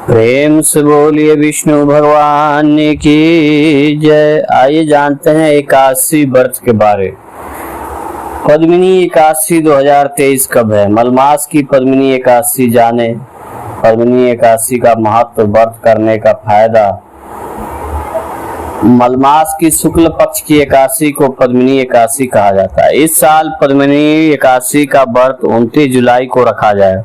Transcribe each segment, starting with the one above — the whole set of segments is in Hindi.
प्रेम से बोलिए विष्णु भगवान की जय। आइए जानते हैं एकादशी व्रत के बारे। पद्मिनी एकादशी 2023 कब है? मलमास की पद्मिनी एकादशी जाने। पद्मिनी एकादशी का महत्व, व्रत करने का फायदा। मलमास की शुक्ल पक्ष की एकादशी को पद्मिनी एकादशी कहा जाता है। इस साल पद्मिनी एकादशी का व्रत 29 जुलाई को रखा जाए।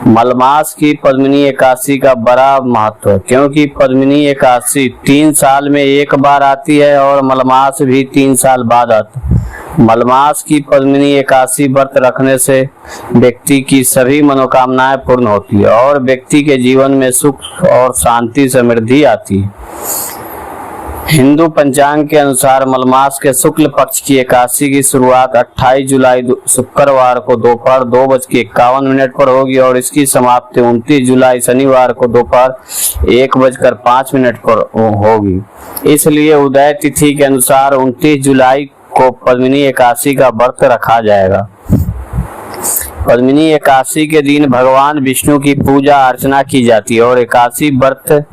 मलमास की पद्मिनी एकादशी का बड़ा महत्व है क्योंकि पद्मिनी एकादशी 3 साल में एक बार आती है और मलमास भी 3 साल बाद आता है। मलमास की पद्मिनी एकादशी व्रत रखने से व्यक्ति की सभी मनोकामनाएं पूर्ण होती है और व्यक्ति के जीवन में सुख और शांति समृद्धि आती है। हिंदू पंचांग के अनुसार मलमास के शुक्ल पक्ष की एकादशी की शुरुआत 28 जुलाई शुक्रवार को दोपहर 2:51 पर होगी और इसकी समाप्ति 29 जुलाई शनिवार को दोपहर 1:05 पर होगी। इसलिए उदय तिथि के अनुसार 29 जुलाई को पद्मिनी एकादशी का व्रत रखा जाएगा। पद्मिनी एकादशी के दिन भगवान विष्णु की पूजा अर्चना की जाती है और एकादशी व्रत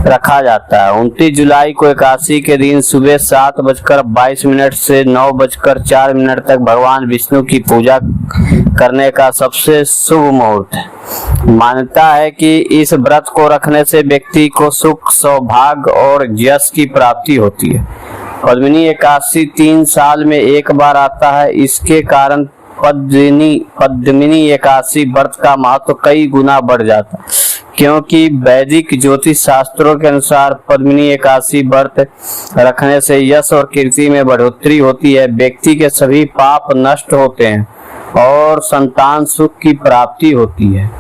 रखा जाता है। 29 जुलाई को एकादशी के दिन सुबह 7:22 से 9:04 तक भगवान विष्णु की पूजा करने का सबसे शुभ मुहूर्त है। मान्यता है कि इस व्रत को रखने से व्यक्ति को सुख, सौभाग्य और यश की प्राप्ति होती है। पद्मिनी एकादशी 3 साल में एक बार आता है। इसके कारण पद्मिनी एकादशी व्रत का महत्व कई गुना बढ़ जाता है क्योंकि वैदिक ज्योतिष शास्त्रों के अनुसार पद्मिनी एकादशी व्रत रखने से यश और कीर्ति में बढ़ोतरी होती है, व्यक्ति के सभी पाप नष्ट होते हैं और संतान सुख की प्राप्ति होती है।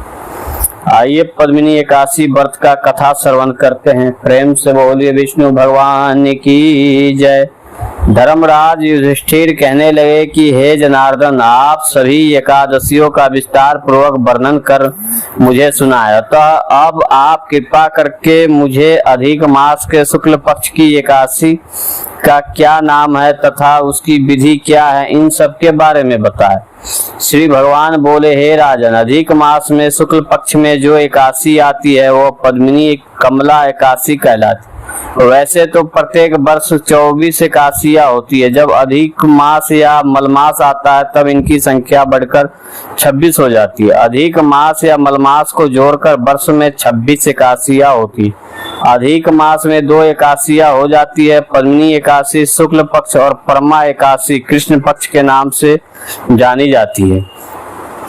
आइए पद्मिनी एकादशी व्रत का कथा श्रवण करते हैं। प्रेम से बोलिए विष्णु भगवान की जय। धर्मराज युधिष्ठिर कहने लगे कि हे जनार्दन, आप सभी एकादशियों का विस्तार पूर्वक वर्णन कर मुझे सुनाए, अतः अब आप कृपा करके मुझे अधिक मास के शुक्ल पक्ष की एकादशी का क्या नाम है तथा उसकी विधि क्या है, इन सब के बारे में बताए। श्री भगवान बोले, हे राजन, अधिक मास में शुक्ल पक्ष में जो एकादशी आती है वो पद्मिनी कमला एकादशी कहलाती है। वैसे तो प्रत्येक वर्ष 24 एकादशियां होती है। जब अधिक मास या मलमास आता है तब इनकी संख्या बढ़कर 26 हो जाती है। अधिक मास या मलमास को जोड़कर वर्ष में 26 एकादशियां होती है। अधिक मास में 2 एकादशियां हो जाती है। पद्मिनी एकादशी शुक्ल पक्ष और परमा एकादशी कृष्ण पक्ष के नाम से जानी जाती है।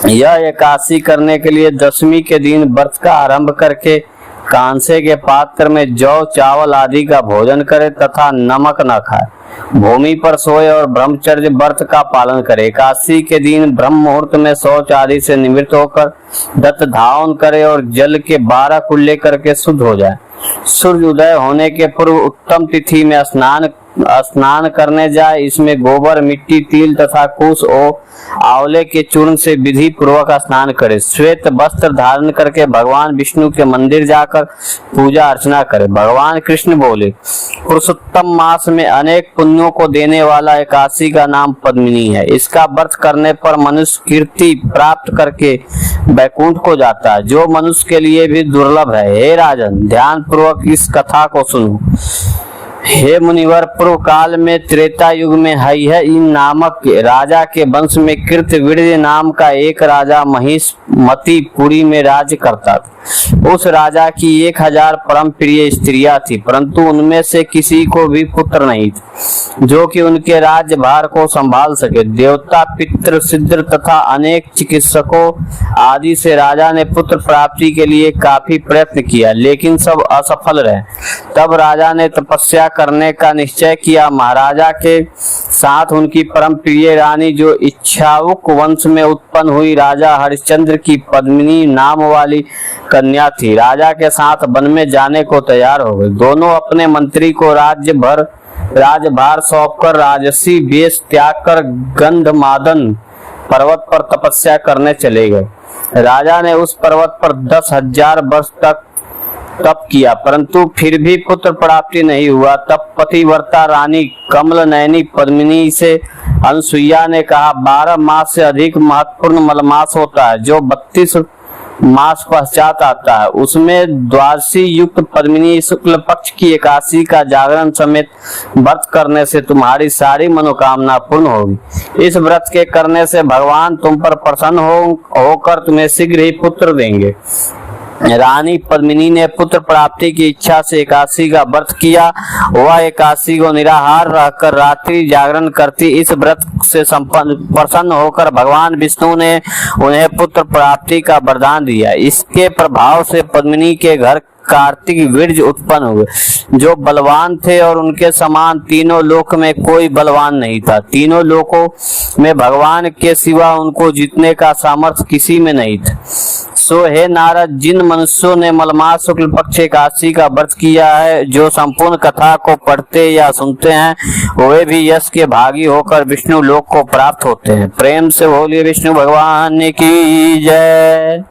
यह एकादशी करने के लिए दशमी के दिन व्रत का आरंभ करके कांसे के पात्र में जौ, चावल आदि का भोजन करे तथा नमक न खाए, भूमि पर सोए और ब्रह्मचर्य व्रत का पालन करे। एकादशी के दिन ब्रह्म मुहूर्त में शौच आदि से निवृत्त होकर दत्त धावन करे और जल के 12 कुल्ले करके शुद्ध हो जाए। सूर्य उदय होने के पूर्व उत्तम तिथि में स्नान करने जाए। इसमें गोबर, मिट्टी, तिल तथा कुश और आंवले के चूर्ण से विधि पूर्वक स्नान करे। श्वेत वस्त्र धारण करके भगवान विष्णु के मंदिर जाकर पूजा अर्चना करे। भगवान कृष्ण बोले, पुरुषोत्तम मास में अनेक पुण्यों को देने वाला एकादशी का नाम पद्मिनी है। इसका व्रत करने पर मनुष्य कीर्ति प्राप्त करके वैकुंठ को जाता है, जो मनुष्य के लिए भी दुर्लभ है। हे राजन, ध्यान पूर्वक इस कथा को सुनो। हे मुनिवर, पूर्व काल में त्रेता युग में हयहि नामक राजा के वंश में कृतविर्य नाम का एक राजा महिष्मती पुरी में राज्य करता था। उस राजा की 1000 परम प्रिय स्त्रियां थी, परंतु उनमें से किसी को भी पुत्र नहीं था जो कि उनके राज्य भार को संभाल सके। देवता, पितृ, सिद्ध तथा अनेक चिकित्सकों आदि से राजा ने पुत्र प्राप्ति के लिए काफी प्रयत्न किया, लेकिन सब असफल रहे। तब राजा ने तपस्या करने का निश्चय किया। महाराजा के साथ उनकी परम प्रिय रानी, जो इक्ष्वाकु वंश में उत्पन्न हुई राजा हरिश्चंद्र की पद्मिनी नाम वाली कन्या थी, राजा के साथ वन में जाने को तैयार हो गए। दोनों अपने मंत्री को राज्यभार सौंपकर राजसी वेश त्याग कर गंधमादन पर्वत पर तपस्या करने चले गए। राजा ने उस पर्वत पर 10,000 वर्ष तक तप किया, परंतु फिर भी पुत्र प्राप्ति नहीं हुआ। तब पतिव्रता रानी कमल नयनी पद्मिनी से अनसुईया ने कहा, 12 मास से अधिक महत्वपूर्ण मलमास होता है, जो 32 मास पश्चात आता है। उसमें द्वादशी युक्त पद्मिनी शुक्ल पक्ष की एकादशी का जागरण समेत व्रत करने से तुम्हारी सारी मनोकामना पूर्ण होगी। इस व्रत के करने से भगवान तुम पर प्रसन्न होकर तुम्हें शीघ्र ही पुत्र देंगे। रानी पद्मिनी ने पुत्र प्राप्ति की इच्छा से एकादशी का व्रत किया। वह एकादशी को निराहार रहकर रात्रि जागरण करती। इस व्रत से प्रसन्न होकर भगवान विष्णु ने उन्हें पुत्र प्राप्ति का वरदान दिया। इसके प्रभाव से पद्मिनी के घर कार्तिक वीर्य उत्पन्न हुए, जो बलवान थे और उनके समान तीनों लोक में कोई बलवान नहीं था। तीनों लोकों में भगवान के सिवा उनको जीतने का सामर्थ्य किसी में नहीं था। सो हे नारद, जिन मनुष्यों ने मलमास शुक्ल पक्ष एकादशी का व्रत किया है, जो संपूर्ण कथा को पढ़ते या सुनते हैं, वे भी यश के भागी होकर विष्णु लोक को प्राप्त होते हैं। प्रेम से बोलिए विष्णु भगवान की जय।